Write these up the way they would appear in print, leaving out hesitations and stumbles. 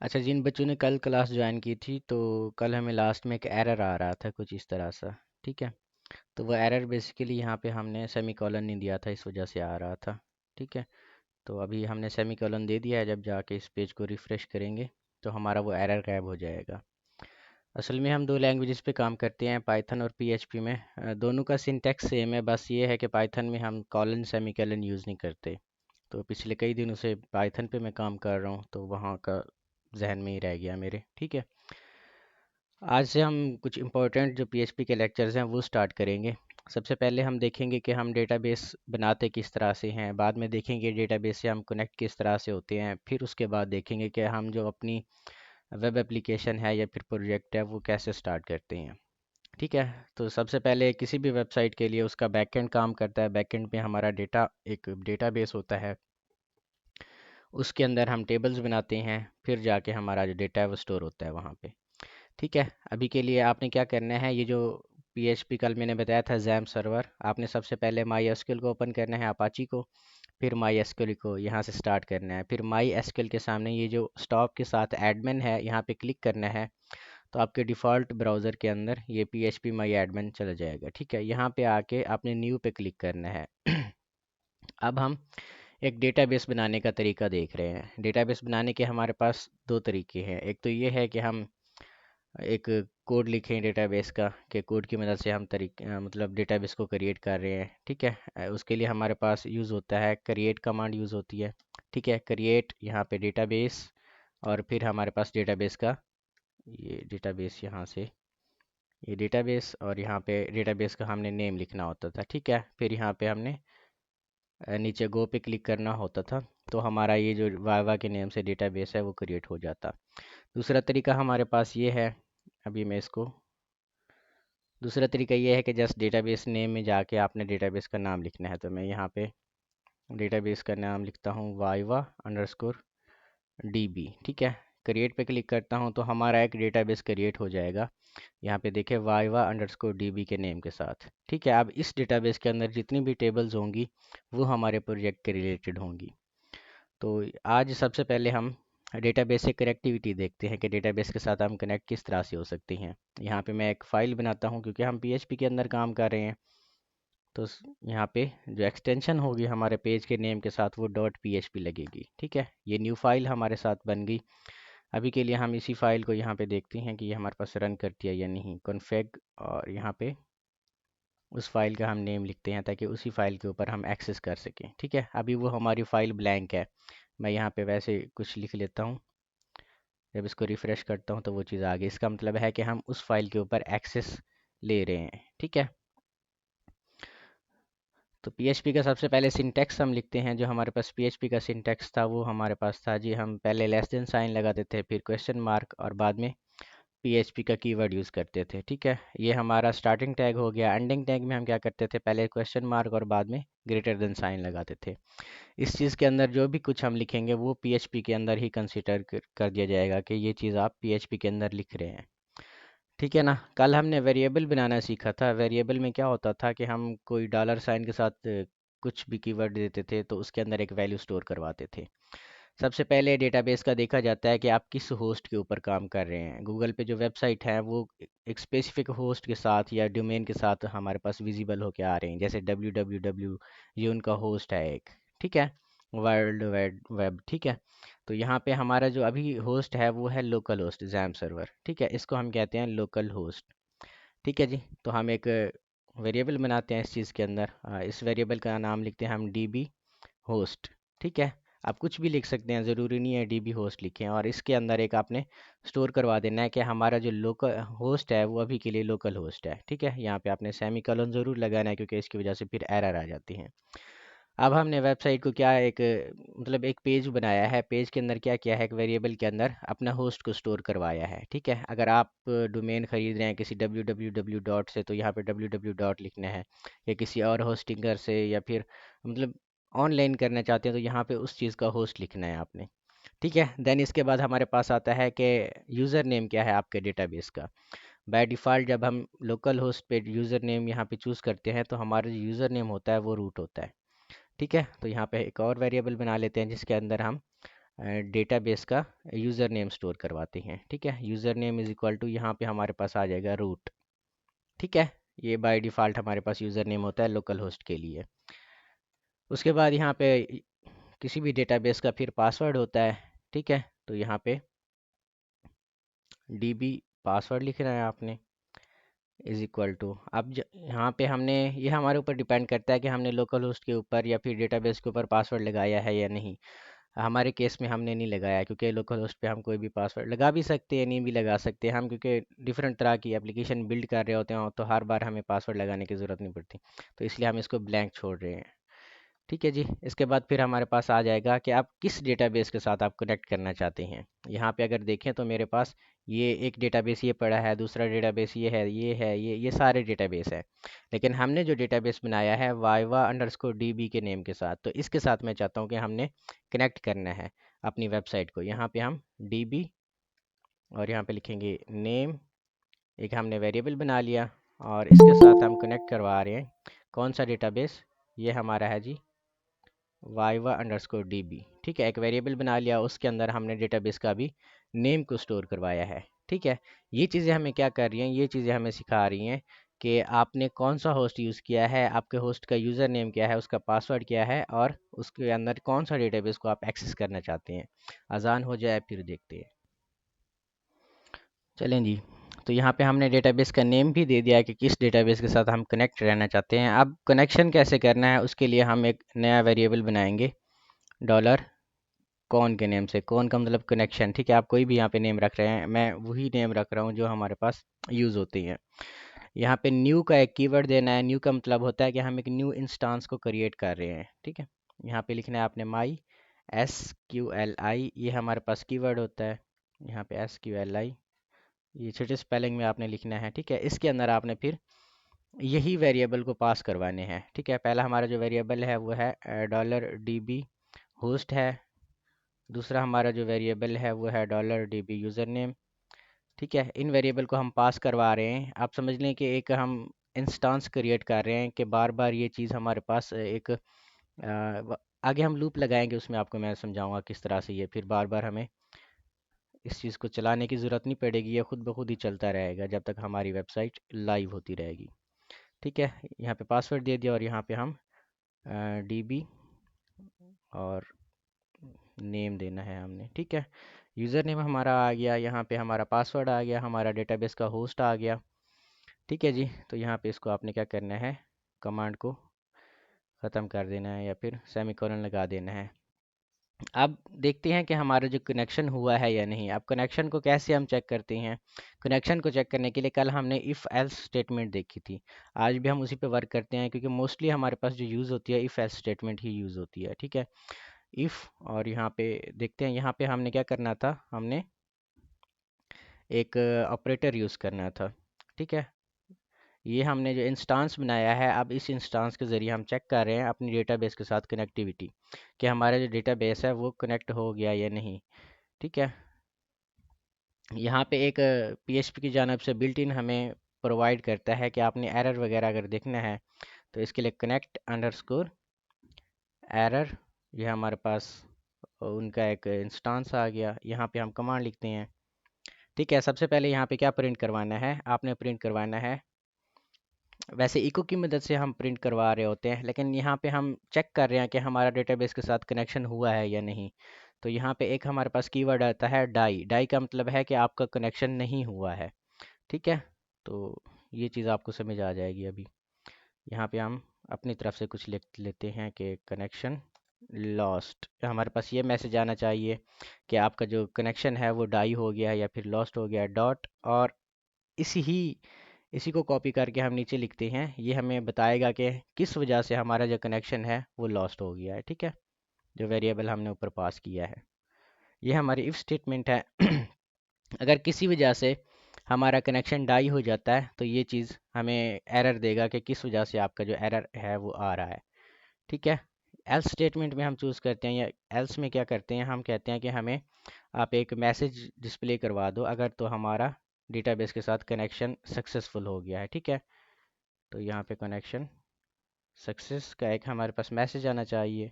अच्छा, जिन बच्चों ने कल क्लास ज्वाइन की थी तो कल हमें लास्ट में एक एरर आ रहा था कुछ इस तरह सा। ठीक है। तो वो एरर बेसिकली यहाँ पे हमने सेमी कॉलन नहीं दिया था, इस वजह से आ रहा था। ठीक है। तो अभी हमने सेमी कॉलन दे दिया है, जब जाके इस पेज को रिफ़्रेश करेंगे तो हमारा वो एरर गायब हो जाएगा। असल में हम दो लैंग्वेजेस पे काम करते हैं, पाइथन और पीएचपी में। दोनों का सिंटैक्स सेम है, बस ये है कि पाइथन में हम कॉलन सेमी कॉलन यूज़ नहीं करते। तो पिछले कई दिनों से पाइथन पे मैं काम कर रहा हूँ तो वहाँ का जहन में ही रह गया मेरे। ठीक है। आज से हम कुछ इम्पोर्टेंट जो पीएचपी के लेक्चर्स हैं वो स्टार्ट करेंगे। सबसे पहले हम देखेंगे कि हम डेटाबेस बनाते किस तरह से हैं, बाद में देखेंगे डेटाबेस से हम कनेक्ट किस तरह से होते हैं, फिर उसके बाद देखेंगे कि हम जो अपनी वेब एप्लीकेशन है या फिर प्रोजेक्ट है वो कैसे स्टार्ट करते हैं। ठीक है। तो सबसे पहले किसी भी वेबसाइट के लिए उसका बैकएंड काम करता है। बैकएंड में हमारा डेटा एक डेटाबेस होता है, उसके अंदर हम टेबल्स बनाते हैं, फिर जाके हमारा जो डेटा है वो स्टोर होता है वहाँ पे। ठीक है। अभी के लिए आपने क्या करना है, ये जो पीएचपी कल मैंने बताया था जैम सर्वर, आपने सबसे पहले माई एसक्यूएल को ओपन करना है, अपाची को। फिर माई एसक्यूएल को यहाँ से स्टार्ट करना है, फिर माई एसक्यूएल के सामने ये जो स्टॉप के साथ एडमिन है यहाँ पे क्लिक करना है। तो आपके डिफ़ॉल्ट ब्राउज़र के अंदर ये पीएचपी माई एडमिन चला जाएगा। ठीक है। यहाँ पे आके आपने न्यू पे क्लिक करना है। अब हम एक डेटाबेस बनाने का तरीका देख रहे हैं। डेटाबेस बनाने के हमारे पास दो तरीके हैं। एक तो ये है कि हम एक कोड लिखें डेटाबेस का, कि कोड की मदद से हम मतलब डेटाबेस को क्रिएट कर रहे हैं। ठीक है। उसके लिए हमारे पास यूज़ होता है क्रिएट कमांड यूज़ होती है। ठीक है। क्रिएट यहाँ पे डेटाबेस, और फिर हमारे पास डेटाबेस का ये डेटाबेस यहाँ से ये डेटाबेस, और यहाँ पे डेटाबेस का हमने नेम लिखना होता था। ठीक है। फिर यहाँ पे हमने नीचे गो पे क्लिक करना होता था, तो हमारा ये जो वाइवा के नेम से डेटाबेस है वो क्रिएट हो जाता। दूसरा तरीका हमारे पास ये है, अभी मैं इसको दूसरा तरीका ये है कि जस्ट डेटाबेस नेम में जाके आपने डेटाबेस का नाम लिखना है। तो मैं यहाँ पे डेटाबेस का नाम लिखता हूँ वाइवा अंडरस्कोर डीबी। ठीक है। क्रिएट पे क्लिक करता हूँ तो हमारा एक डेटाबेस क्रिएट हो जाएगा। यहाँ पे देखें वाइवा अंडरस्कोर डीबी के नेम के साथ। ठीक है। अब इस डेटाबेस के अंदर जितनी भी टेबल्स होंगी वो हमारे प्रोजेक्ट के रिलेटेड होंगी। तो आज सबसे पहले हम डेटाबेस से कनेक्टिविटी देखते हैं कि डेटाबेस के साथ हम कनेक्ट किस तरह से हो सकती हैं। यहाँ पे मैं एक फ़ाइल बनाता हूँ क्योंकि हम पीएचपी के अंदर काम कर रहे हैं। तो यहाँ पे जो एक्सटेंशन होगी हमारे पेज के नेम के साथ वो डॉट पीएचपी लगेगी। ठीक है। ये न्यू फाइल हमारे साथ बन गई। अभी के लिए हम इसी फाइल को यहाँ पे देखते हैं कि ये हमारे पास रन करती है या नहीं। कॉन्फ़िग, और यहाँ पे उस फाइल का हम नेम लिखते हैं ताकि उसी फाइल के ऊपर हम एक्सेस कर सकें। ठीक है। अभी वो हमारी फ़ाइल ब्लैंक है। मैं यहाँ पे वैसे कुछ लिख लेता हूँ। जब इसको रिफ़्रेश करता हूँ तो वो चीज़ आ गई। इसका मतलब है कि हम उस फाइल के ऊपर एक्सेस ले रहे हैं। ठीक है। तो पीएचपी का सबसे पहले सिंटैक्स हम लिखते हैं। जो हमारे पास पीएचपी का सिंटैक्स था वो हमारे पास था जी, हम पहले लेस देन साइन लगाते थे, फिर क्वेश्चन मार्क, और बाद में पीएचपी का कीवर्ड यूज़ करते थे। ठीक है। ये हमारा स्टार्टिंग टैग हो गया। एंडिंग टैग में हम क्या करते थे, पहले क्वेश्चन मार्क और बाद में ग्रेटर देन साइन लगाते थे। इस चीज़ के अंदर जो भी कुछ हम लिखेंगे वो पीएचपी के अंदर ही कंसिडर कर दिया जाएगा कि ये चीज़ आप पीएचपी के अंदर लिख रहे हैं। ठीक है ना। कल हमने वेरिएबल बनाना सीखा था। वेरिएबल में क्या होता था कि हम कोई डॉलर साइन के साथ कुछ भी कीवर्ड देते थे तो उसके अंदर एक वैल्यू स्टोर करवाते थे। सबसे पहले डेटाबेस का देखा जाता है कि आप किस होस्ट के ऊपर काम कर रहे हैं। गूगल पे जो वेबसाइट है वो एक स्पेसिफिक होस्ट के साथ या डोमेन के साथ हमारे पास विजिबल होके आ रहे हैं, जैसे www, ये उनका होस्ट है एक। ठीक है। World wide web. ठीक है। तो यहाँ पे हमारा जो अभी होस्ट है वो है लोकल होस्ट जैम सर्वर। ठीक है। इसको हम कहते हैं लोकल होस्ट। ठीक है जी। तो हम एक वेरिएबल बनाते हैं इस चीज़ के अंदर। इस वेरिएबल का नाम लिखते हैं हम डीबी होस्ट। ठीक है। आप कुछ भी लिख सकते हैं, ज़रूरी नहीं है डीबी होस्ट लिखें। और इसके अंदर एक आपने स्टोर करवा देना है कि हमारा जो लोकल होस्ट है वो अभी के लिए लोकल होस्ट है। ठीक है। यहाँ पे आपने सेमी कॉलन ज़रूर लगाना है क्योंकि इसकी वजह से फिर एरर आ जाती हैं। अब हमने वेबसाइट को क्या एक मतलब एक पेज बनाया है। पेज के अंदर क्या किया है, एक वेरिएबल के अंदर अपना होस्ट को स्टोर करवाया है। ठीक है। अगर आप डोमेन खरीद रहे हैं किसी www डॉट से तो यहाँ पे www डॉट लिखना है, या किसी और होस्टिंगर से, या फिर मतलब ऑनलाइन करना चाहते हैं तो यहाँ पे उस चीज़ का होस्ट लिखना है आपने। ठीक है। देन इसके बाद हमारे पास आता है कि यूज़र नेम क्या है आपके डेटाबेस का। बाय डिफ़ॉल्ट जब हम लोकल होस्ट पे यूज़र नेम यहाँ पे चूज़ करते हैं तो हमारा जो यूज़र नेम होता है वो रूट होता है। ठीक है। तो यहाँ पे एक और वेरिएबल बना लेते हैं जिसके अंदर हम डेटाबेस का यूज़र नेम स्टोर करवाते हैं। ठीक है, username is equal to यहाँ पे हमारे पास आ जाएगा रूट। ठीक है, ये बाय डिफ़ॉल्ट हमारे पास यूज़र नेम होता है लोकल होस्ट के लिए। उसके बाद यहाँ पे किसी भी डेटाबेस का फिर पासवर्ड होता है। ठीक है, तो यहाँ पे डीबी पासवर्ड लिखना है आपने इज़ इक्वल टू। अब यहाँ पे हमने, ये हमारे ऊपर डिपेंड करता है कि हमने लोकल होस्ट के ऊपर या फिर डेटाबेस के ऊपर पासवर्ड लगाया है या नहीं। हमारे केस में हमने नहीं लगाया, क्योंकि लोकल होस्ट पे हम कोई भी पासवर्ड लगा भी सकते हैं, नहीं भी लगा सकते हम, क्योंकि डिफरेंट तरह की एप्लीकेशन बिल्ड कर रहे होते हैं तो हर बार हमें पासवर्ड लगाने की ज़रूरत नहीं पड़ती। तो इसलिए हम इसको ब्लैंक छोड़ रहे हैं। ठीक है जी, इसके बाद फिर हमारे पास आ जाएगा कि आप किस डेटाबेस के साथ आप कनेक्ट करना चाहते हैं। यहाँ पे अगर देखें तो मेरे पास ये एक डेटाबेस ये पड़ा है, दूसरा डेटाबेस ये है, ये है, ये सारे डेटाबेस है। लेकिन हमने जो डेटाबेस बनाया है वाइवा अंडरस्कोर डीबी के नेम के साथ, तो इसके साथ मैं चाहता हूँ कि हमने कनेक्ट करना है अपनी वेबसाइट को। यहाँ पे हम डीबी और यहाँ पे लिखेंगे नेम, एक हमने वेरिएबल बना लिया और इसके साथ हम कनेक्ट करवा रहे हैं कौन सा डेटाबेस, ये हमारा है जी वाइवा अंडरस्कोर डीबी। ठीक है, एक वेरिएबल बना लिया, उसके अंदर हमने डेटाबेस का भी नेम को स्टोर करवाया है। ठीक है, ये चीज़ें हमें क्या कर रही हैं, ये चीज़ें हमें सिखा रही हैं कि आपने कौन सा होस्ट यूज़ किया है, आपके होस्ट का यूज़र नेम क्या है, उसका पासवर्ड क्या है और उसके अंदर कौन सा डेटाबेस को आप एक्सेस करना चाहते हैं। आसान हो जाए फिर देखते हैं। चलें जी, तो यहाँ पे हमने डेटाबेस का नेम भी दे दिया है कि किस डेटाबेस के साथ हम कनेक्ट रहना चाहते हैं। अब कनेक्शन कैसे करना है उसके लिए हम एक नया वेरिएबल बनाएंगे डॉलर कौन के नेम से। कौन का मतलब कनेक्शन। ठीक है, आप कोई भी यहाँ पे नेम रख रहे हैं, मैं वही नेम रख रहा हूँ जो हमारे पास यूज़ होती हैं। यहाँ पे न्यू का एक कीवर्ड देना है। न्यू का मतलब होता है कि हम एक न्यू इंस्टांस को क्रिएट कर रहे हैं। ठीक है, यहाँ पे लिखना है आपने माई SQLI, ये हमारे पास कीवर्ड होता है। यहाँ पे SQLI ये छोटे स्पेलिंग में आपने लिखना है। ठीक है, इसके अंदर आपने फिर यही वेरिएबल को पास करवाने हैं। ठीक है, पहला हमारा जो वेरिएबल है वो है $DB होस्ट है। दूसरा हमारा जो वेरिएबल है वो है $DB यूज़र नेम। ठीक है, इन वेरिएबल को हम पास करवा रहे हैं। आप समझ लें कि एक हम इंस्टांस क्रिएट कर रहे हैं कि बार बार ये चीज़ हमारे पास एक आगे हम लूप लगाएंगे, उसमें आपको मैं समझाऊंगा किस तरह से ये फिर बार बार हमें इस चीज़ को चलाने की ज़रूरत नहीं पड़ेगी, ये खुद ब खुद ही चलता रहेगा जब तक हमारी वेबसाइट लाइव होती रहेगी। ठीक है, यहाँ पे पासवर्ड दे दिया और यहाँ पे हम DB और नेम देना है हमने। ठीक है, यूज़र नेम हमारा आ गया, यहाँ पे हमारा पासवर्ड आ गया, हमारा डेटाबेस का होस्ट आ गया। ठीक है जी, तो यहाँ पे इसको आपने क्या करना है, कमांड को ख़त्म कर देना है या फिर सेमीकोलन लगा देना है। अब देखते हैं कि हमारा जो कनेक्शन हुआ है या नहीं। अब कनेक्शन को कैसे हम चेक करते हैं। कनेक्शन को चेक करने के लिए कल हमने इफ़ एल्स स्टेटमेंट देखी थी, आज भी हम उसी पे वर्क करते हैं, क्योंकि मोस्टली हमारे पास जो यूज़ होती है if else statement he use होती है। ठीक है, इफ़ और यहाँ पे देखते हैं, यहाँ पे हमने क्या करना था, हमने एक ऑपरेटर यूज़ करना था। ठीक है, ये हमने जो इंस्टांस बनाया है, अब इस इंस्टांस के ज़रिए हम चेक कर रहे हैं अपनी डेटाबेस के साथ कनेक्टिविटी, कि हमारा जो डेटाबेस है वो कनेक्ट हो गया या नहीं। ठीक है, यहाँ पे एक PHP की जानब से बिल्ट इन हमें प्रोवाइड करता है कि आपने एरर वगैरह अगर देखना है तो इसके लिए कनेक्ट अंडरस्कोर एरर, ये हमारे पास उनका एक इंस्टांस आ गया। यहाँ पे हम कमांड लिखते हैं। ठीक है, सबसे पहले यहाँ पे क्या प्रिंट करवाना है, आपने प्रिंट करवाना है, वैसे इको की मदद से हम प्रिंट करवा रहे होते हैं, लेकिन यहाँ पे हम चेक कर रहे हैं कि हमारा डेटाबेस के साथ कनेक्शन हुआ है या नहीं। तो यहाँ पे एक हमारे पास कीवर्ड आता है डाई। डाई का मतलब है कि आपका कनेक्शन नहीं हुआ है। ठीक है, तो ये चीज़ आपको समझ आ जाएगी अभी। यहाँ पे हम अपनी तरफ से कुछ लिख लेते हैं कि कनेक्शन लॉस्ट। हमारे पास ये मैसेज आना चाहिए कि आपका जो कनेक्शन है वो डाई हो गया है या फिर लॉस्ट हो गया है, डॉट। और इसी को कॉपी करके हम नीचे लिखते हैं, ये हमें बताएगा कि किस वजह से हमारा जो कनेक्शन है वो लॉस्ट हो गया है। ठीक है, जो वेरिएबल हमने ऊपर पास किया है, ये हमारी इफ़ स्टेटमेंट है। अगर किसी वजह से हमारा कनेक्शन डाई हो जाता है तो ये चीज़ हमें एरर देगा कि किस वजह से आपका जो एरर है वो आ रहा है। ठीक है, एल्स स्टेटमेंट में हम चूज़ करते हैं, या एल्स में क्या करते हैं, हम कहते हैं कि हमें आप एक मैसेज डिस्प्ले करवा दो अगर तो हमारा डेटाबेस के साथ कनेक्शन सक्सेसफुल हो गया है। ठीक है, तो यहाँ पे कनेक्शन सक्सेस का एक हमारे पास मैसेज आना चाहिए।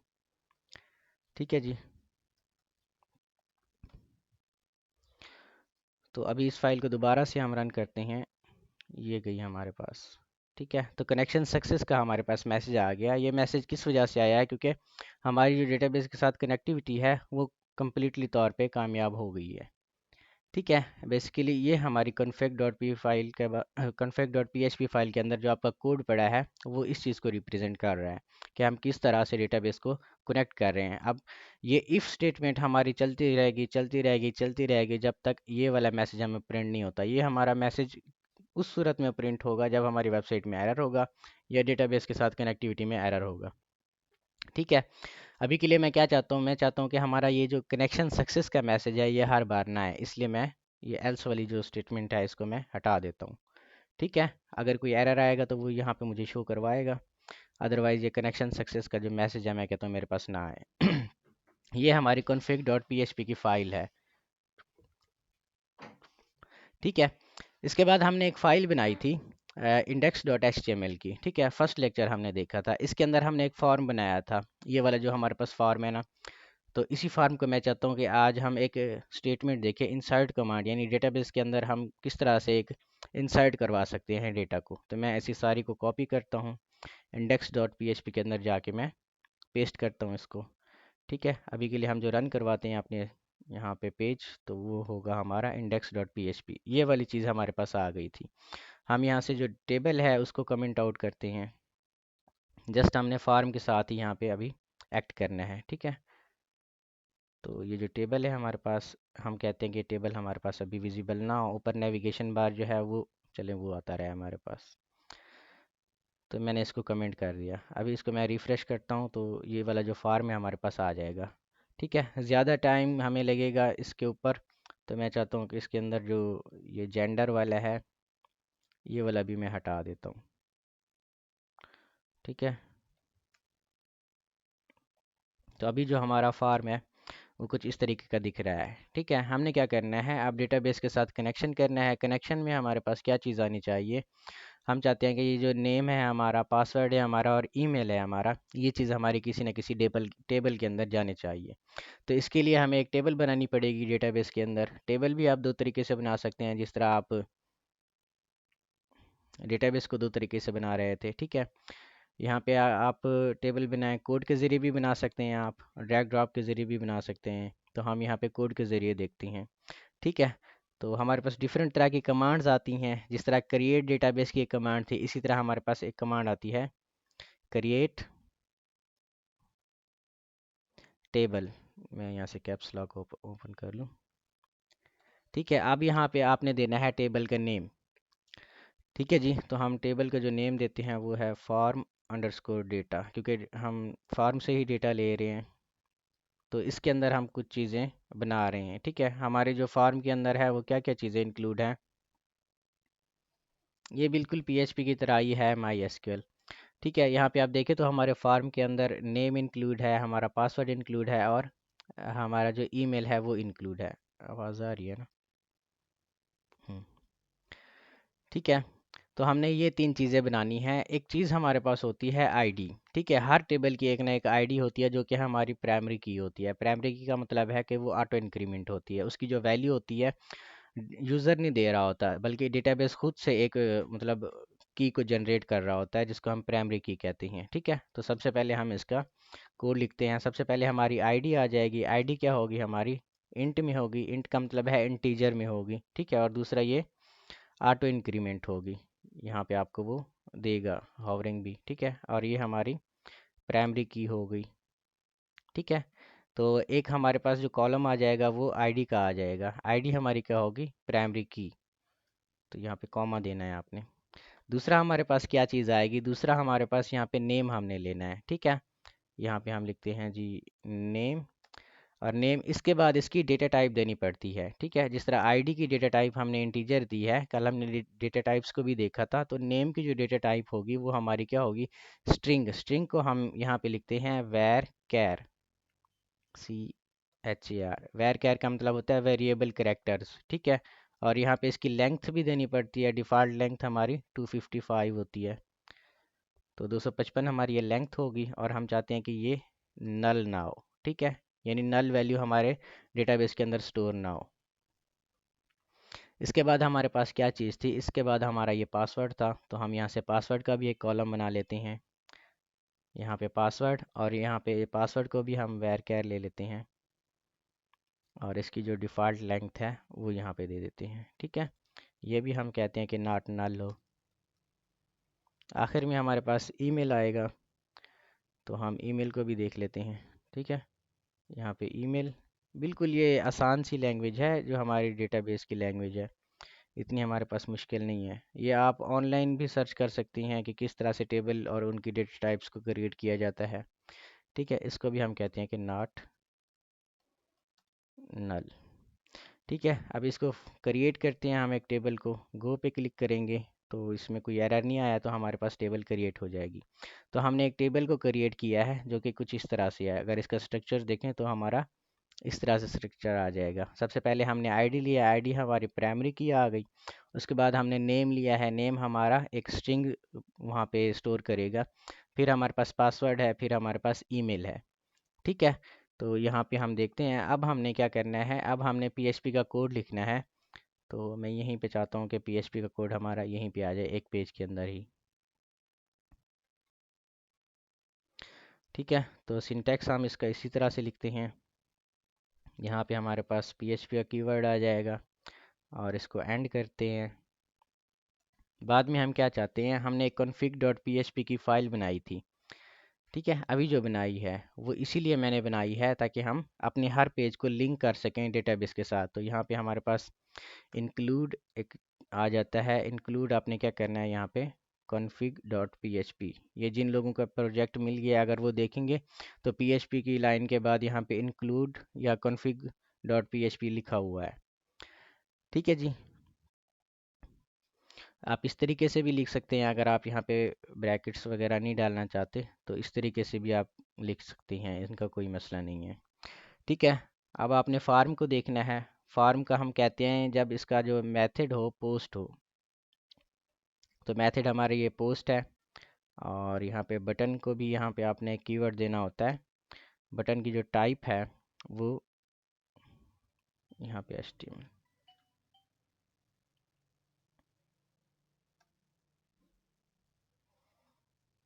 ठीक है जी, तो अभी इस फाइल को दोबारा से हम रन करते हैं। ये गई हमारे पास। ठीक है, तो कनेक्शन सक्सेस का हमारे पास मैसेज आ गया। ये मैसेज किस वजह से आया है? क्योंकि हमारी जो डेटाबेस के साथ कनेक्टिविटी है वो कम्प्लीटली तौर पे कामयाब हो गई है। ठीक है, बेसिकली ये हमारी config.p फाइल के config.php फाइल के अंदर जो आपका कोड पड़ा है वो इस चीज़ को रिप्रेजेंट कर रहा है कि हम किस तरह से डेटाबेस को कनेक्ट कर रहे हैं। अब ये इफ़ स्टेटमेंट हमारी चलती रहेगी चलती रहेगी चलती रहेगी जब तक ये वाला मैसेज हमें प्रिंट नहीं होता। ये हमारा मैसेज उस सूरत में प्रिंट होगा जब हमारी वेबसाइट में एरर होगा या डेटाबेस के साथ कनेक्टिविटी में एरर होगा। ठीक है, अभी के लिए मैं क्या चाहता हूँ, मैं चाहता हूँ कि हमारा ये जो कनेक्शन सक्सेस का मैसेज है ये हर बार ना आए, इसलिए मैं ये एल्स वाली जो स्टेटमेंट है इसको मैं हटा देता हूँ। ठीक है, अगर कोई एरर आएगा तो वो यहाँ पे मुझे शो करवाएगा, अदरवाइज ये कनेक्शन सक्सेस का जो मैसेज है मैं कहता हूँ मेरे पास ना आए। ये हमारी config.php की फ़ाइल है। ठीक है, इसके बाद हमने एक फ़ाइल बनाई थी index.html की। ठीक है, फर्स्ट लेक्चर हमने देखा था, इसके अंदर हमने एक फॉर्म बनाया था, ये वाला जो हमारे पास फॉर्म है ना। तो इसी फार्म को मैं चाहता हूँ कि आज हम एक स्टेटमेंट देखें, इंसर्ट कमांड, यानी डेटाबेस के अंदर हम किस तरह से एक इंसर्ट करवा सकते हैं डेटा को। तो मैं ऐसी सारी को कॉपी करता हूँ, index.php के अंदर जाके मैं पेस्ट करता हूँ इसको। ठीक है, अभी के लिए हम जो रन करवाते हैं अपने यहाँ पे पेज, तो वो होगा हमारा index.php। ये वाली चीज़ हमारे पास आ गई थी। हम यहाँ से जो टेबल है उसको कमेंट आउट करते हैं। जस्ट हमने फार्म के साथ ही यहाँ पे अभी एक्ट करना है। ठीक है, तो ये जो टेबल है हमारे पास, हम कहते हैं कि टेबल हमारे पास अभी विजिबल ना हो, ऊपर नेविगेशन बार जो है वो चले वो आता रहे हमारे पास। तो मैंने इसको कमेंट कर दिया। अभी इसको मैं रिफ़्रेश करता हूँ तो ये वाला जो फार्म है हमारे पास आ जाएगा। ठीक है, ज़्यादा टाइम हमें लगेगा इसके ऊपर, तो मैं चाहता हूँ कि इसके अंदर जो ये जेंडर वाला है ये वाला भी मैं हटा देता हूँ। ठीक है, तो अभी जो हमारा फार्म है वो कुछ इस तरीके का दिख रहा है। ठीक है, हमने क्या करना है, अब डेटाबेस के साथ कनेक्शन करना है। कनेक्शन में हमारे पास क्या चीज़ आनी चाहिए, हम चाहते हैं कि ये जो नेम है हमारा, पासवर्ड है हमारा और ईमेल है हमारा, ये चीज़ हमारी किसी न किसी टेबल टेबल के अंदर जाने चाहिए। तो इसके लिए हमें एक टेबल बनानी पड़ेगी डेटाबेस के अंदर। टेबल भी आप दो तरीके से बना सकते हैं, जिस तरह आप डेटाबेस को दो तरीके से बना रहे थे। ठीक है, यहाँ पे आप टेबल बनाएं, कोड के ज़रिए भी बना सकते हैं, आप ड्रैग ड्रॉप के ज़रिए भी बना सकते हैं। तो हम यहाँ पे कोड के ज़रिए देखते हैं। ठीक है, तो हमारे पास डिफरेंट तरह की कमांड्स आती हैं। जिस तरह क्रिएट डेटाबेस की एक कमांड थी, इसी तरह हमारे पास एक कमांड आती है क्रिएट टेबल। मैं यहाँ से कैप्स लॉक ओपन कर लूँ। ठीक है, अब यहाँ पे आपने देना है टेबल का नेम। ठीक है जी, तो हम टेबल का जो नेम देते हैं वो है फॉर्म अंडरस्कोर डेटा, क्योंकि हम फार्म से ही डेटा ले रहे हैं तो इसके अंदर हम कुछ चीज़ें बना रहे हैं। ठीक है, हमारे जो फार्म के अंदर है वो क्या क्या चीज़ें इंक्लूड हैं, ये बिल्कुल पीएचपी की तरह ही है माई एसक्यूएल। ठीक है, यहाँ पे आप देखें तो हमारे फार्म के अंदर नेम इंक्लूड है, हमारा पासवर्ड इंक्लूड है और हमारा जो ईमेल है वो इंक्लूड है। आवाज़ आ रही है ना? हम्म, ठीक है, तो हमने ये तीन चीज़ें बनानी है। एक चीज़ हमारे पास होती है आईडी। ठीक है, हर टेबल की एक ना एक आईडी होती है जो कि हमारी प्राइमरी की होती है। प्राइमरी की का मतलब है कि वो ऑटो इंक्रीमेंट होती है, उसकी जो वैल्यू होती है यूज़र नहीं दे रहा होता बल्कि डेटाबेस खुद से एक मतलब की को जनरेट कर रहा होता है, जिसको हम प्राइमरी की कहते हैं। ठीक है, तो सबसे पहले हम इसका कोड लिखते हैं। सबसे पहले हमारी आईडी आ जाएगी। आईडी क्या होगी हमारी, इंट में होगी। इंट का मतलब है इंटीजर में होगी। ठीक है, और दूसरा ये ऑटो इंक्रीमेंट होगी, यहाँ पे आपको वो देगा हॉवरिंग भी। ठीक है, और ये हमारी प्राइमरी की हो गई। ठीक है, तो एक हमारे पास जो कॉलम आ जाएगा वो आईडी का आ जाएगा। आईडी हमारी क्या होगी, प्राइमरी की। तो यहाँ पे कॉमा देना है आपने। दूसरा हमारे पास क्या चीज़ आएगी, दूसरा हमारे पास यहाँ पे नेम हमने लेना है। ठीक है, यहाँ पे हम लिखते हैं जी नेम, और नेम इसके बाद इसकी डेटा टाइप देनी पड़ती है। ठीक है, जिस तरह आईडी की डेटा टाइप हमने इंटीजर दी है, कल हमने डेटा टाइप्स को भी देखा था, तो नेम की जो डेटा टाइप होगी वो हमारी क्या होगी, स्ट्रिंग। स्ट्रिंग को हम यहाँ पे लिखते हैं वैर कैर, CHAR। वैर कैर का मतलब होता है वेरिएबल कैरेक्टर्स। ठीक है, और यहाँ पे इसकी लेंथ भी देनी पड़ती है। डिफ़ॉल्ट लेंथ हमारी 255 होती है, तो 255 हमारी ये लेंथ होगी, और हम चाहते हैं कि ये नल ना हो। ठीक है, यानी नल वैल्यू हमारे डेटाबेस के अंदर स्टोर ना हो। इसके बाद हमारे पास क्या चीज़ थी, इसके बाद हमारा ये पासवर्ड था, तो हम यहाँ से पासवर्ड का भी एक कॉलम बना लेते हैं। यहाँ पे पासवर्ड, और यहाँ पे पासवर्ड को भी हम varchar ले लेते हैं, और इसकी जो डिफ़ॉल्ट लेंथ है वो यहाँ पे दे देते हैं। ठीक है, ये भी हम कहते हैं कि नॉट नल हो। आखिर में हमारे पास ईमेल आएगा, तो हम ईमेल को भी देख लेते हैं। ठीक है, यहाँ पे ईमेल, बिल्कुल ये आसान सी लैंग्वेज है जो हमारी डेटाबेस की लैंग्वेज है, इतनी हमारे पास मुश्किल नहीं है। ये आप ऑनलाइन भी सर्च कर सकती हैं कि किस तरह से टेबल और उनकी डेटा टाइप्स को क्रिएट किया जाता है। ठीक है, इसको भी हम कहते हैं कि नॉट नल। ठीक है, अब इसको क्रिएट करते हैं हम एक टेबल को। गो पे क्लिक करेंगे तो इसमें कोई एरर नहीं आया, तो हमारे पास टेबल क्रिएट हो जाएगी। तो हमने एक टेबल को क्रिएट किया है जो कि कुछ इस तरह से है। अगर इसका स्ट्रक्चर देखें तो हमारा इस तरह से स्ट्रक्चर आ जाएगा। सबसे पहले हमने आईडी लिया, आईडी हमारी प्राइमरी की आ गई। उसके बाद हमने नेम लिया है, नेम हमारा एक स्ट्रिंग वहाँ पे स्टोर करेगा। फिर हमारे पास पासवर्ड है, फिर हमारे पास ईमेल है। ठीक है, तो यहाँ पे हम देखते हैं अब हमने क्या करना है। अब हमने पीएचपी का कोड लिखना है। तो मैं यहीं पे चाहता हूँ कि पीएचपी का कोड हमारा यहीं पे आ जाए, एक पेज के अंदर ही। ठीक है, तो सिंटैक्स हम इसका इसी तरह से लिखते हैं। यहाँ पे हमारे पास पीएचपी का कीवर्ड आ जाएगा, और इसको एंड करते हैं। बाद में हम क्या चाहते हैं, हमने एक config.php की फ़ाइल बनाई थी। ठीक है, अभी जो बनाई है वो इसीलिए मैंने बनाई है ताकि हम अपने हर पेज को लिंक कर सकें डेटाबेस के साथ। तो यहाँ पे हमारे पास इंक्लूड एक आ जाता है। इंक्लूड आपने क्या करना है, यहाँ पे config.php, ये जिन लोगों का प्रोजेक्ट मिल गया अगर वो देखेंगे तो php की लाइन के बाद यहाँ पे इंक्लूड या config.php लिखा हुआ है। ठीक है जी, आप इस तरीके से भी लिख सकते हैं। अगर आप यहाँ पे ब्रैकेट्स वगैरह नहीं डालना चाहते तो इस तरीके से भी आप लिख सकते हैं, इनका कोई मसला नहीं है। ठीक है, अब आपने फार्म को देखना है। फार्म का हम कहते हैं जब इसका जो मेथड हो पोस्ट हो। तो मेथड हमारे ये पोस्ट है, और यहाँ पे बटन को भी यहाँ पे आपने कीवर्ड देना होता है। बटन की जो टाइप है वो यहाँ पे HTML,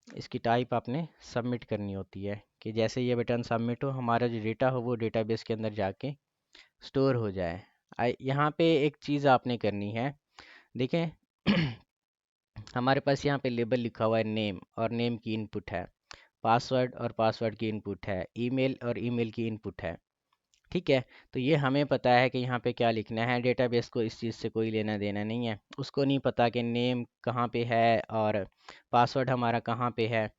इसकी टाइप आपने सबमिट करनी होती है कि जैसे ये बटन सबमिट हो हमारा जो डेटा हो वो डेटाबेस के अंदर जाके स्टोर हो जाए। यहाँ पे एक चीज़ आपने करनी है, देखें हमारे पास यहाँ पे लेबल लिखा हुआ है नेम, और नेम की इनपुट है। पासवर्ड और पासवर्ड की इनपुट है। ईमेल और ईमेल की इनपुट है। ठीक है, तो ये हमें पता है कि यहाँ पे क्या लिखना है। डेटाबेस को इस चीज़ से कोई लेना देना नहीं है। उसको नहीं पता कि नेम कहाँ पे है और पासवर्ड हमारा कहाँ पे है,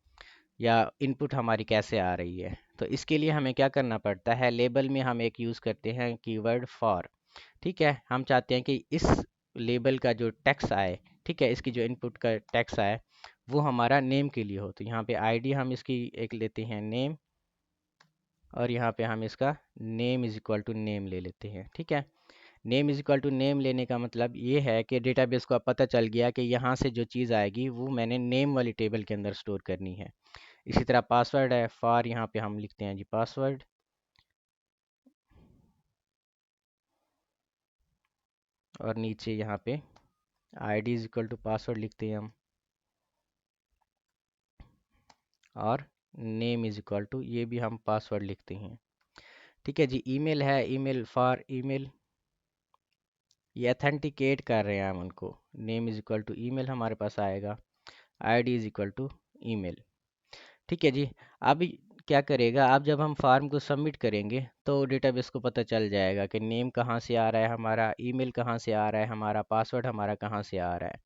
या इनपुट हमारी कैसे आ रही है। तो इसके लिए हमें क्या करना पड़ता है, लेबल में हम एक यूज़ करते हैं कीवर्ड फॉर। ठीक है, हम चाहते हैं कि इस लेबल का जो टेक्स्ट आए, ठीक है, इसकी जो इनपुट का टेक्स्ट आए वो हमारा नेम के लिए हो। तो यहाँ पे आईडी हम इसकी एक लेते हैं नेम, और यहाँ पे हम इसका name is equal to name ले लेते हैं। ठीक है, name is equal to name लेने का मतलब ये है कि डेटाबेस को अब पता चल गया कि यहाँ से जो चीज़ आएगी वो मैंने नेम वाली टेबल के अंदर स्टोर करनी है। इसी तरह पासवर्ड है, फॉर यहाँ पे हम लिखते हैं जी पासवर्ड, और नीचे यहाँ पे ID is equal to password लिखते हैं हम, और नेम इज़ इक्वल टू ये भी हम पासवर्ड लिखते हैं। ठीक है जी, ईमेल है, ईमेल फॉर ईमेल, ये अथेंटिकेट कर रहे हैं हम उनको। Name is equal to email हमारे पास आएगा, ID is equal to email. ठीक है जी, अब क्या करेगा, अब जब हम फार्म को सबमिट करेंगे तो डेटाबेस को पता चल जाएगा कि नेम कहाँ से आ रहा है हमारा, ईमेल कहाँ से आ रहा है हमारा, पासवर्ड हमारा कहाँ से आ रहा है।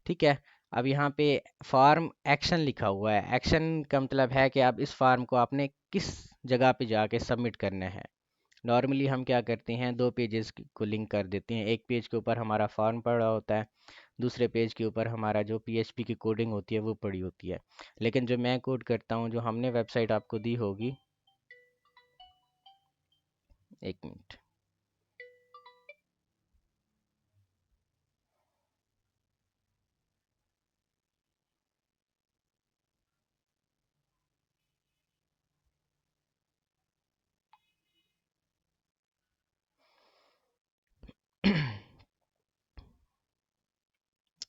ठीक है, अब यहाँ पे फार्म एक्शन लिखा हुआ है। एक्शन का मतलब है कि अब इस फार्म को आपने किस जगह पे जाके सबमिट करना है। नॉर्मली हम क्या करते हैं, दो पेजेस को लिंक कर देते हैं। एक पेज के ऊपर हमारा फॉर्म पड़ा होता है, दूसरे पेज के ऊपर हमारा जो पीएचपी की कोडिंग होती है वो पड़ी होती है। लेकिन जो मैं कोड करता हूँ, जो हमने वेबसाइट आपको दी होगी, एक मिनट,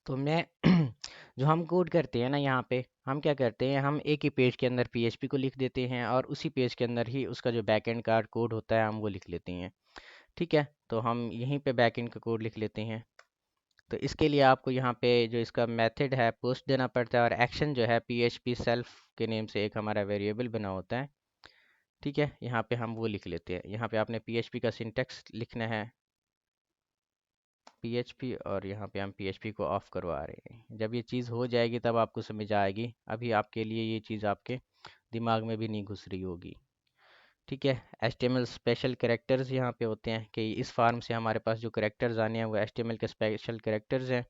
तो मैं जो हम कोड करते हैं ना, यहाँ पे हम क्या करते हैं, हम एक ही पेज के अंदर पीएचपी को लिख देते हैं और उसी पेज के अंदर ही उसका जो बैकएंड का कोड होता है हम वो लिख लेते हैं। ठीक है, तो हम यहीं पे बैकएंड का कोड लिख लेते हैं। तो इसके लिए आपको यहाँ पे जो इसका मेथड है पोस्ट देना पड़ता है, और एक्शन जो है पीएचपी सेल्फ के नेम से एक हमारा वेरिएबल बना होता है। ठीक है, यहाँ पे हम वो लिख लेते हैं। यहाँ पे आपने पीएचपी का सिंटेक्स लिखना है, पीएचपी, और यहाँ पे हम पीएचपी को ऑफ करवा रहे हैं। जब ये चीज़ हो जाएगी तब आपको समझ आएगी, अभी आपके लिए ये चीज़ आपके दिमाग में भी नहीं घुस रही होगी। ठीक है, एचटीएमएल स्पेशल कैरेक्टर्स यहाँ पे होते हैं कि इस फार्म से हमारे पास जो कैरेक्टर्स आने हैं वो एचटीएमएल के स्पेशल कैरेक्टर्स हैं।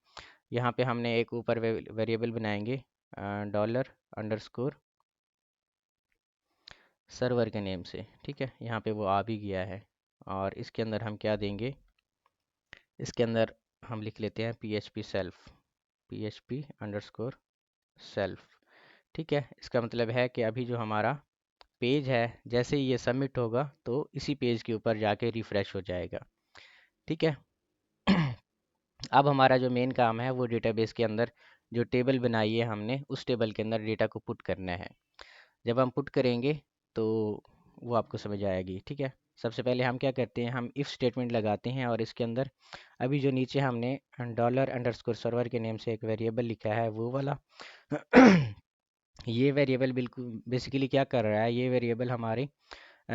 यहाँ पे हमने एक ऊपर वेरिएबल बनाएंगे डॉलर अंडरस्कोर सर्वर के नेम से। ठीक है, यहाँ पे वो आ भी गया है। और इसके अंदर हम क्या देंगे, इसके अंदर हम लिख लेते हैं PHP self, PHP underscore self. ठीक है, इसका मतलब है कि अभी जो हमारा पेज है जैसे ही ये सबमिट होगा तो इसी पेज के ऊपर जाके रिफ़्रेश हो जाएगा। ठीक है। अब हमारा जो मेन काम है वो डेटाबेस के अंदर जो टेबल बनाई है हमने उस टेबल के अंदर डेटा को पुट करना है। जब हम पुट करेंगे तो वो आपको समझ आएगी। ठीक है, सबसे पहले हम क्या करते हैं, हम इफ़ स्टेटमेंट लगाते हैं और इसके अंदर अभी जो नीचे हमने डॉलर अंडरस्कोर सर्वर के नेम से एक वेरिएबल लिखा है वो वाला ये वेरिएबल बिल्कुल बेसिकली क्या कर रहा है, ये वेरिएबल हमारे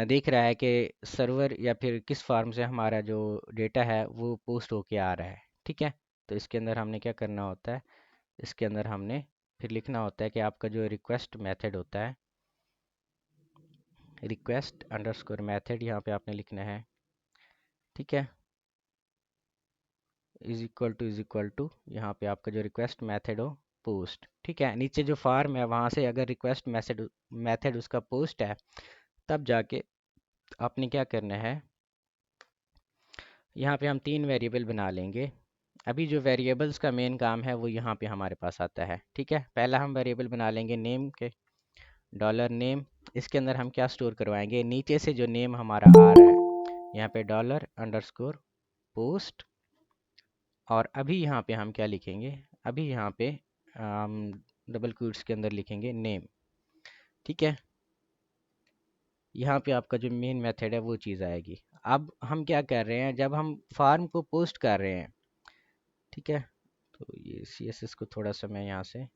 देख रहा है कि सर्वर या फिर किस फार्म से हमारा जो डेटा है वो पोस्ट होके आ रहा है। ठीक है, तो इसके अंदर हमने क्या करना होता है, इसके अंदर हमने फिर लिखना होता है कि आपका जो रिक्वेस्ट मेथड होता है, रिक्वेस्ट अंडरस्कोर मेथड यहाँ पे आपने लिखना है। ठीक है, इज इक्वल टू यहाँ पे आपका जो रिक्वेस्ट मेथड हो पोस्ट। ठीक है, नीचे जो फार्म है वहाँ से अगर रिक्वेस्ट मैसेड मेथड उसका पोस्ट है तब जाके आपने क्या करना है, यहाँ पे हम तीन वेरिएबल बना लेंगे। अभी जो वेरिएबल्स का मेन काम है वो यहाँ पे हमारे पास आता है। ठीक है, पहला हम वेरिएबल बना लेंगे नेम के, डॉलर नेम। इसके अंदर हम क्या स्टोर करवाएंगे, नीचे से जो नेम हमारा आ रहा है यहाँ पे डॉलर अंडरस्कोर पोस्ट, और अभी यहाँ पे हम क्या लिखेंगे, अभी यहाँ पे हम डबल क्वोट्स के अंदर लिखेंगे नेम। ठीक है, यहाँ पे आपका जो मेन मेथड है वो चीज़ आएगी। अब हम क्या कर रहे हैं, जब हम फार्म को पोस्ट कर रहे हैं, ठीक है, तो ये CSS को थोड़ा सा मैं यहाँ से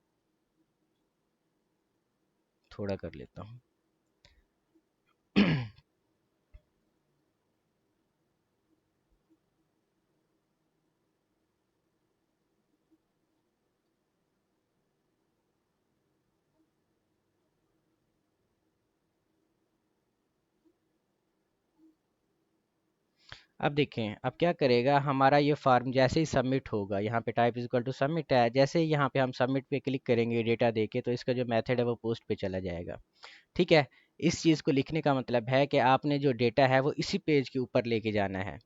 थोड़ा कर लेता हूँ। अब देखें, अब क्या करेगा हमारा ये फार्म जैसे ही सबमिट होगा, यहाँ पे type is equal to submit है, जैसे ही यहाँ पे हम सबमिट पे क्लिक करेंगे डेटा देके तो इसका जो मेथड है वो पोस्ट पे चला जाएगा। ठीक है, इस चीज़ को लिखने का मतलब है कि आपने जो डेटा है वो इसी पेज के ऊपर लेके जाना है।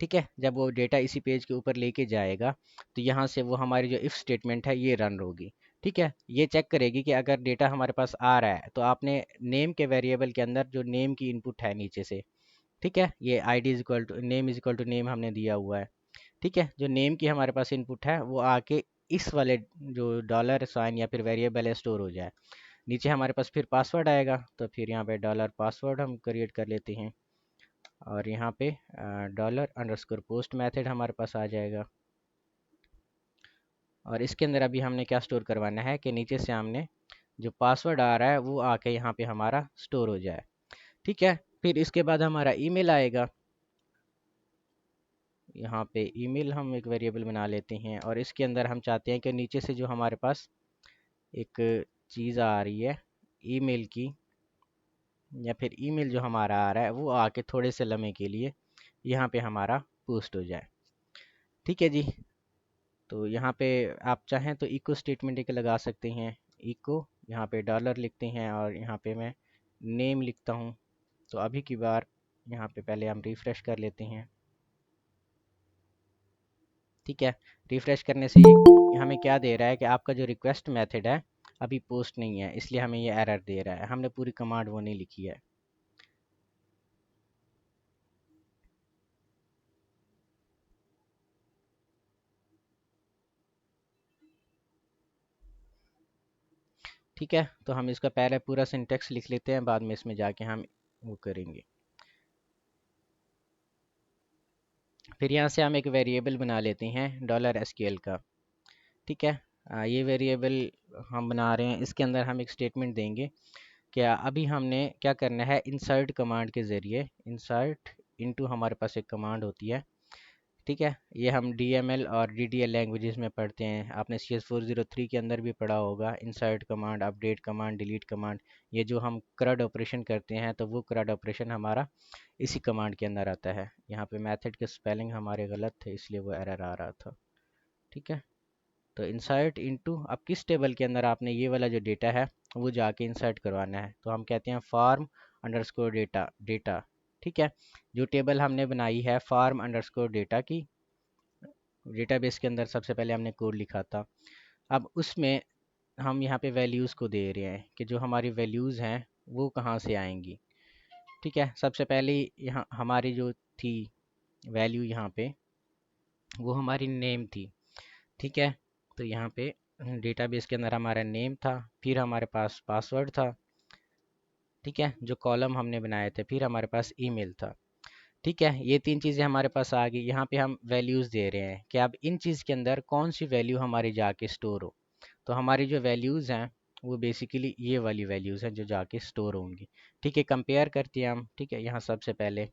ठीक है, जब वो डेटा इसी पेज के ऊपर लेके जाएगा तो यहाँ से वो हमारी जो इफ़ स्टेटमेंट है ये रन होगी। ठीक है, ये चेक करेगी कि अगर डेटा हमारे पास आ रहा है तो आपने नेम के वेरिएबल के अंदर जो नेम की इनपुट है नीचे से, ठीक है, ये ID is equal to name is equal to name हमने दिया हुआ है। ठीक है, जो नेम की हमारे पास इनपुट है वो आके इस वाले जो डॉलर साइन या फिर वेरिएबल है स्टोर हो जाए। नीचे हमारे पास फिर पासवर्ड आएगा, तो फिर यहाँ पे डॉलर पासवर्ड हम क्रिएट कर लेते हैं, और यहाँ पे डॉलर अंडरस्कोर पोस्ट मेथड हमारे पास आ जाएगा। और इसके अंदर अभी हमने क्या स्टोर करवाना है कि नीचे से हमने जो पासवर्ड आ रहा है वो आके यहाँ पे हमारा स्टोर हो जाए। ठीक है, फिर इसके बाद हमारा ईमेल आएगा। यहाँ पे ईमेल हम एक वेरिएबल बना लेते हैं, और इसके अंदर हम चाहते हैं कि नीचे से जो हमारे पास एक चीज़ आ रही है ईमेल की, या फिर ईमेल जो हमारा आ रहा है वो आके थोड़े से लम्हे के लिए यहाँ पे हमारा पोस्ट हो जाए। ठीक है जी, तो यहाँ पे आप चाहें तो इको स्टेटमेंट एक लगा सकते हैं, इको यहाँ पे डॉलर लिखते हैं और यहाँ पे मैं नेम लिखता हूँ। तो अभी की बार यहाँ पे पहले हम रिफ़्रेश कर लेते हैं। ठीक है, रिफ़्रेश करने से ये हमें क्या दे रहा है कि आपका जो रिक्वेस्ट मेथड है अभी पोस्ट नहीं है, इसलिए हमें ये एरर दे रहा है, हमने पूरी कमांड वो नहीं लिखी है। ठीक है, तो हम इसका पहले पूरा सिंटेक्स लिख लेते हैं, बाद में इसमें जाके हम वो करेंगे। फिर यहाँ से हम एक वेरिएबल बना लेते हैं $SQL का। ठीक है, ये वेरिएबल हम बना रहे हैं, इसके अंदर हम एक स्टेटमेंट देंगे। क्या अभी हमने क्या करना है, इंसर्ट कमांड के ज़रिए, इंसर्ट इनटू हमारे पास एक कमांड होती है। ठीक है, ये हम DML और DDL लैंग्वेजेस में पढ़ते हैं, आपने CS403 के अंदर भी पढ़ा होगा। Insert command, update command, delete command, ये जो हम CRUD ऑपरेशन करते हैं, तो वो CRUD ऑपरेशन हमारा इसी कमांड के अंदर आता है। यहाँ पे मेथड के स्पेलिंग हमारे गलत थे, इसलिए वो एरर आ रहा था। ठीक है, तो इंसर्ट इनटू, अब किस टेबल के अंदर आपने ये वाला जो डेटा है वो जाके इंसर्ट करवाना है, तो हम कहते हैं फार्म अंडरस्कोर डेटा डेटा। ठीक है, जो टेबल हमने बनाई है फार्म अंडरस्कोर डेटा की, डेटाबेस के अंदर सबसे पहले हमने कोड लिखा था। अब उसमें हम यहाँ पे वैल्यूज़ को दे रहे हैं कि जो हमारी वैल्यूज़ हैं वो कहाँ से आएंगी। ठीक है, सबसे पहले यहाँ हमारी जो थी वैल्यू यहाँ पे, वो हमारी नेम थी। ठीक है, तो यहाँ पे डेटाबेस के अंदर हमारा नेम था, फिर हमारे पास पासवर्ड था। ठीक है, जो कॉलम हमने बनाए थे, फिर हमारे पास ईमेल था। ठीक है, ये तीन चीज़ें हमारे पास आ गई। यहाँ पे हम वैल्यूज़ दे रहे हैं कि अब इन चीज़ के अंदर कौन सी वैल्यू हमारी जाके स्टोर हो। तो हमारी जो वैल्यूज़ हैं वो बेसिकली ये वाली वैल्यूज़ हैं जो जाके स्टोर होंगी। ठीक है, कंपेयर करते हैं हम। ठीक है, यहाँ सबसे पहले,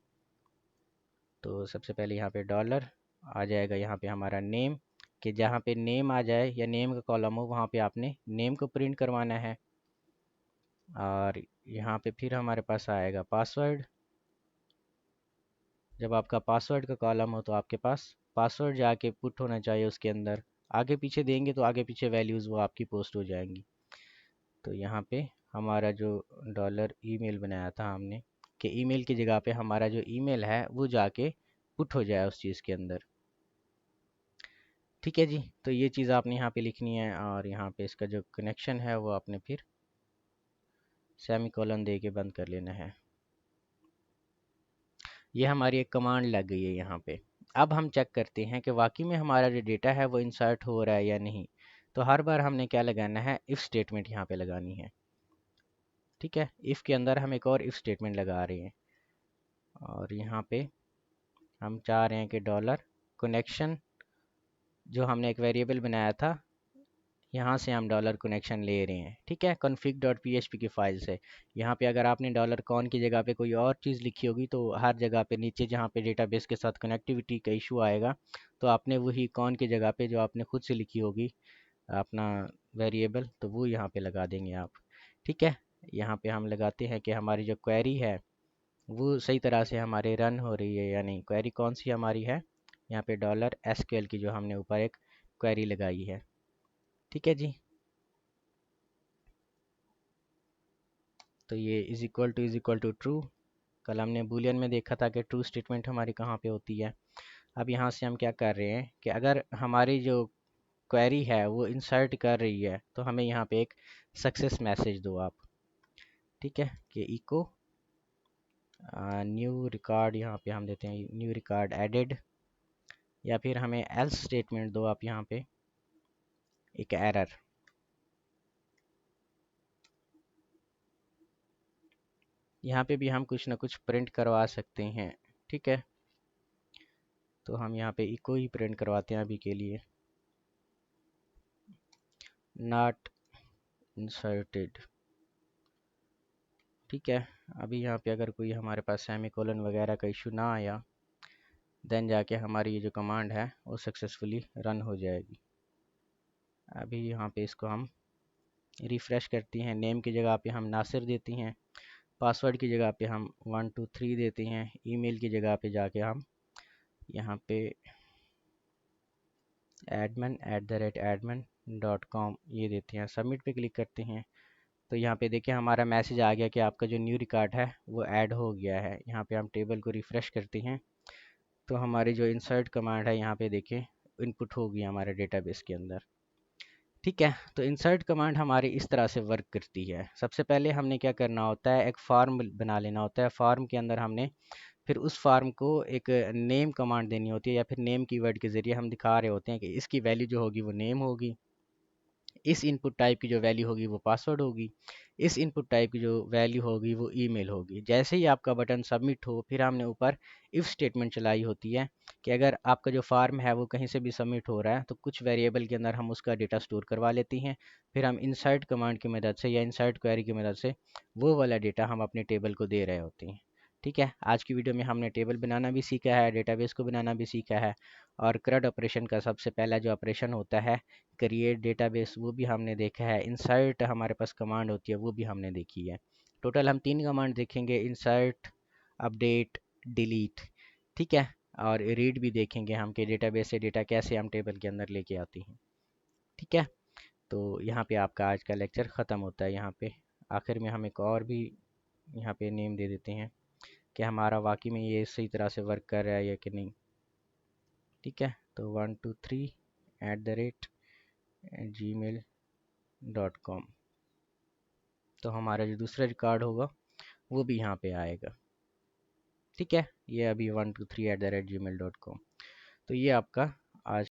तो सबसे पहले यहाँ पे डॉलर आ जाएगा, यहाँ पे हमारा नेम, कि जहाँ पे नेम आ जाए या नेम का कॉलम हो वहाँ पे आपने नेम को प्रिंट करवाना है। और यहाँ पे फिर हमारे पास आएगा पासवर्ड। जब आपका पासवर्ड का कॉलम हो तो आपके पास पासवर्ड जाके पुट होना चाहिए उसके अंदर। आगे पीछे देंगे तो आगे पीछे वैल्यूज़ वो आपकी पोस्ट हो जाएंगी। तो यहाँ पे हमारा जो डॉलर ईमेल बनाया था हमने, कि ईमेल की जगह पे हमारा जो ईमेल है वो जाके पुट हो जाए उस चीज़ के अंदर। ठीक है जी, तो ये चीज़ आपने यहाँ पे लिखनी है, और यहाँ पे इसका जो कनेक्शन है वो आपने फिर सेमी कॉलन दे के बंद कर लेना है। ये हमारी एक कमांड लग गई है यहाँ पे। अब हम चेक करते हैं कि वाकई में हमारा जो डेटा है वो इंसर्ट हो रहा है या नहीं। तो हर बार हमने क्या लगाना है, इफ़ स्टेटमेंट यहाँ पे लगानी है। ठीक है, इफ़ के अंदर हम एक और इफ़ स्टेटमेंट लगा रहे हैं, और यहाँ पे हम चाह रहे हैं कि डॉलर कनेक्शन, जो हमने एक वेरिएबल बनाया था, यहाँ से हम डॉलर कनेक्शन ले रहे हैं। ठीक है, config.php की फाइल से। यहाँ पे अगर आपने डॉलर कॉन की जगह पे कोई और चीज़ लिखी होगी तो हर जगह पे नीचे जहाँ पे डेटाबेस के साथ कनेक्टिविटी का इशू आएगा, तो आपने वही कॉन की जगह पे जो आपने खुद से लिखी होगी अपना वेरिएबल, तो वो यहाँ पे लगा देंगे आप। ठीक है, यहाँ पे हम लगाते हैं कि हमारी जो क्वेरी है वो सही तरह से हमारे रन हो रही है या नहीं। क्वेरी कौन सी हमारी है, यहाँ पे $SQL की जो हमने ऊपर एक क्वेरी लगाई है। ठीक है जी, तो ये इज़ इक्वल टू ट्रू। कल हमने बूलियन में देखा था कि ट्रू स्टेटमेंट हमारी कहाँ पे होती है। अब यहाँ से हम क्या कर रहे हैं कि अगर हमारी जो क्वेरी है वो इंसर्ट कर रही है तो हमें यहाँ पे एक सक्सेस मैसेज दो आप। ठीक है, कि इको न्यू रिकॉर्ड, यहाँ पे हम देते हैं न्यू रिकॉर्ड एडेड, या फिर हमें एल्स स्टेटमेंट दो आप यहाँ पे एक एरर। यहाँ पे भी हम कुछ ना कुछ प्रिंट करवा सकते हैं। ठीक है, तो हम यहाँ पे इको ही प्रिंट करवाते हैं अभी के लिए, नॉट इंसर्टेड। ठीक है, अभी यहाँ पे अगर कोई हमारे पास सेमी कोलन वगैरह का इशू ना आया, देन जाके हमारी ये जो कमांड है वो सक्सेसफुली रन हो जाएगी। अभी यहाँ पे इसको हम रिफ़्रेश करती हैं। नेम की जगह पे हम नासिर देती हैं, पासवर्ड की जगह पे हम 123 देते हैं, ईमेल की जगह पे जाके हम यहाँ पे admin@admin.com ये देते हैं, सबमिट पे क्लिक करते हैं। तो यहाँ पे देखिए हमारा मैसेज आ गया कि आपका जो न्यू रिकॉर्ड है वो ऐड हो गया है। यहाँ पे हम टेबल को रिफ़्रेश करते हैं तो हमारी जो इंसर्ट कमांड है यहाँ पे देखिए इनपुट हो गई हमारे डेटाबेस के अंदर। ठीक है, तो इंसर्ट कमांड हमारी इस तरह से वर्क करती है। सबसे पहले हमने क्या करना होता है, एक फॉर्म बना लेना होता है। फॉर्म के अंदर हमने फिर उस फॉर्म को एक नेम कमांड देनी होती है, या फिर नेम कीवर्ड के ज़रिए हम दिखा रहे होते हैं कि इसकी वैल्यू जो होगी वो नेम होगी, इस इनपुट टाइप की जो वैल्यू होगी वो पासवर्ड होगी, इस इनपुट टाइप की जो वैल्यू होगी वो ईमेल होगी। जैसे ही आपका बटन सबमिट हो, फिर हमने ऊपर इफ़ स्टेटमेंट चलाई होती है कि अगर आपका जो फॉर्म है वो कहीं से भी सबमिट हो रहा है तो कुछ वेरिएबल के अंदर हम उसका डेटा स्टोर करवा लेती हैं। फिर हम इनसाइड कमांड की मदद से या इनसाइड क्वेरी की मदद से वो वाला डेटा हम अपने टेबल को दे रहे होते हैं। ठीक है, आज की वीडियो में हमने टेबल बनाना भी सीखा है, डेटाबेस को बनाना भी सीखा है, और CRUD ऑपरेशन का सबसे पहला जो ऑपरेशन होता है क्रिएट डेटाबेस, वो भी हमने देखा है। इंसर्ट हमारे पास कमांड होती है, वो भी हमने देखी है। टोटल हम 3 कमांड देखेंगे, इंसर्ट, अपडेट, डिलीट। ठीक है, और रीड भी देखेंगे हम कि डेटाबेस से डेटा कैसे हम टेबल के अंदर लेके आते हैं। ठीक है, तो यहाँ पे आपका आज का लेक्चर ख़त्म होता है। यहाँ पे आखिर में हम एक और भी यहाँ पे नेम दे देते हैं कि हमारा वाकई में ये सही तरह से वर्क कर रहा है या कि नहीं। ठीक है, तो 123@gmail.com, तो हमारा जो दूसरा रिकॉर्ड होगा वो भी यहाँ पे आएगा। ठीक है, ये अभी 123@gmail.com। तो ये आपका आज